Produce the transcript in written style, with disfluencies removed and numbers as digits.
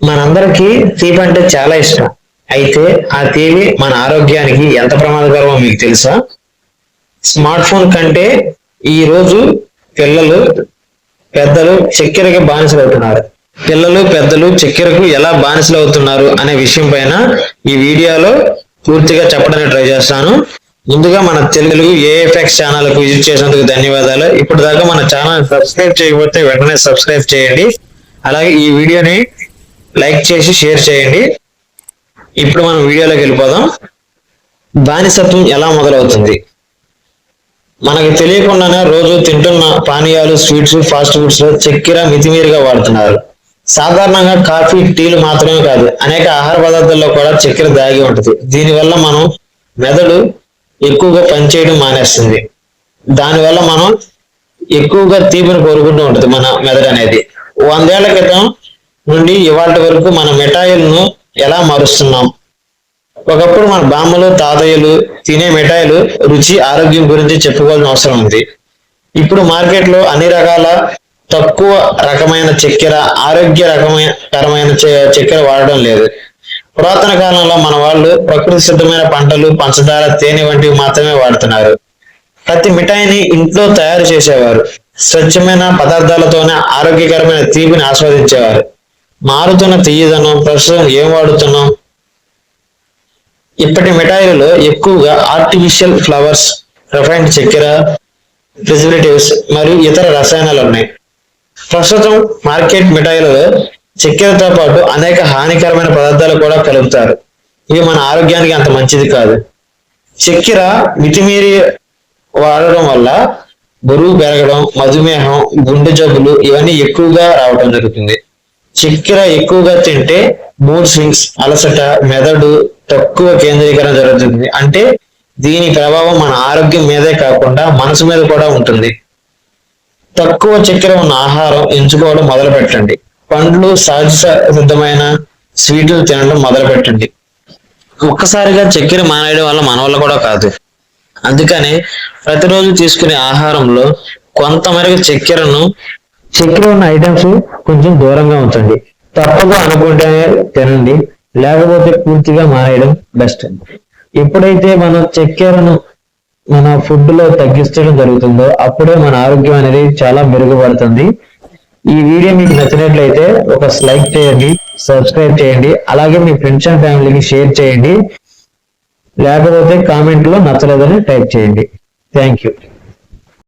మనందరికీ తీపి అంటే చాలా ఇష్టం. అయితే ఆ తీపి మన ఆరోగ్యానికి ఎంత ప్రమాదకరమో మీకు తెలుసా? స్మార్ట్ ఫోన్ కంటే ఈ రోజు పిల్లలు పెద్దలు చక్కెరకి బానిసలు అవుతున్నారు. పిల్లలు పెద్దలు చక్కెరకు ఎలా బానిసలు అవుతున్నారు అనే విషయం పైన ఈ వీడియోలో పూర్తిగా చెప్పడానికి ట్రై చేస్తాను. ముందుగా మన తెలుగు ఏఎఫ్ఎక్స్ ఛానల్ కు విజిట్ చేసినందుకు ధన్యవాదాలు. ఇప్పుడు దాకా మన ఛానల్ సబ్స్క్రైబ్ చేయకపోతే వెంటనే సబ్స్క్రైబ్ చేయండి. అలాగే ఈ వీడియోని లైక్ చేసి షేర్ చేయండి. ఇప్పుడు మనం వీడియోలోకి వెళ్ళిపోదాం. బానిసత్వం ఎలా మొదలవుతుంది? మనకు తెలియకుండానే రోజు తింటున్న పానీయాలు, స్వీట్స్, ఫాస్ట్ ఫుడ్స్ లో చక్కెర మితిమీరిగా వాడుతున్నారు. సాధారణంగా కాఫీ, టీలు మాత్రమే కాదు, అనేక ఆహార పదార్థాల్లో కూడా చక్కెర దాగి ఉంటుంది. దీనివల్ల మనం మెదడు ఎక్కువగా పనిచేయడం మానేస్తుంది. దానివల్ల మనం ఎక్కువగా తీపిని కోరుకుంటూ ఉంటుంది మన మెదడు అనేది. 100 ఏళ్ల క్రితం నుండి ఇవాటి వరకు మన మిఠాయిలను ఎలా మారుస్తున్నాం? ఒకప్పుడు మన బామ్మలు, తాతయ్యలు తినే మిఠాయిలు రుచి, ఆరోగ్యం గురించి చెప్పుకోవాల్సిన అవసరం ఉంది. ఇప్పుడు మార్కెట్లో అన్ని రకాల తక్కువ రకమైన చక్కెర, ఆరోగ్యకరమైన చక్కెర వాడడం లేదు. పురాతన కాలంలో మన వాళ్ళు ప్రకృతి సిద్ధమైన పంటలు, పంచదార, తేనె వంటివి మాత్రమే వాడుతున్నారు. ప్రతి మిఠాయిని ఇంట్లో తయారు చేసేవారు. స్వచ్ఛమైన పదార్థాలతోనే ఆరోగ్యకరమైన తీపిని ఆస్వాదించేవారు. మారుతున్న తీయదనం, ప్రస్తుతం ఏం వాడుతున్నాం? ఇప్పటి మిఠాయిలలో ఎక్కువగా ఆర్టిఫిషియల్ ఫ్లవర్స్, రిఫైన్డ్ చక్కెర, ప్రిజర్వేటివ్స్ మరియు ఇతర రసాయనాలు ఉన్నాయి. ప్రస్తుతం మార్కెట్ మిఠాయిలలో చక్కెరతో పాటు అనేక హానికరమైన పదార్థాలు కూడా కలుపుతారు. ఇవి మన ఆరోగ్యానికి అంత మంచిది కాదు. చక్కెర మితిమీరి వాడడం వల్ల బరువు పెరగడం, మధుమేహం, గుండె జబ్బులు ఇవన్నీ ఎక్కువగా రావడం జరుగుతుంది. చక్కెర ఎక్కువగా తింటే మూడ్ స్వింగ్స్, అలసట, మెదడు తక్కువ కేంద్రీకరణ జరుగుతుంది. అంటే దీని ప్రభావం మన ఆరోగ్యం మీదే కాకుండా మనసు మీద కూడా ఉంటుంది. తక్కువ చక్కెర ఉన్న ఆహారం ఎంచుకోవడం మొదలు పెట్టండి. పండ్లు, సహజ సిద్ధమైన స్వీట్లు తినడం మొదలు పెట్టండి. ఒక్కసారిగా చక్కెర మానేయడం వల్ల మన వల్ల కూడా కాదు. అందుకనే ప్రతిరోజు తీసుకునే ఆహారంలో కొంత మేరకు చక్కెర ఉన్న ఐటమ్స్ కొంచెం దూరంగా ఉంచండి. తప్పదు అనుకుంటే తినండి, లేకపోతే పూర్తిగా మానేయడం బెస్ట్. ఎప్పుడైతే మనం చక్కెరను మన ఫుడ్ లో తగ్గించడం జరుగుతుందో అప్పుడే మన ఆరోగ్యం అనేది చాలా మెరుగుపడుతుంది. ఈ వీడియో మీకు నచ్చినట్లయితే ఒక లైక్ చేయండి, సబ్స్క్రైబ్ చేయండి, అలాగే మీ ఫ్రెండ్స్ అండ్ ఫ్యామిలీకి షేర్ చేయండి. లేకపోతే కామెంట్ లో నచ్చలేదని టైప్ చేయండి. Thank you.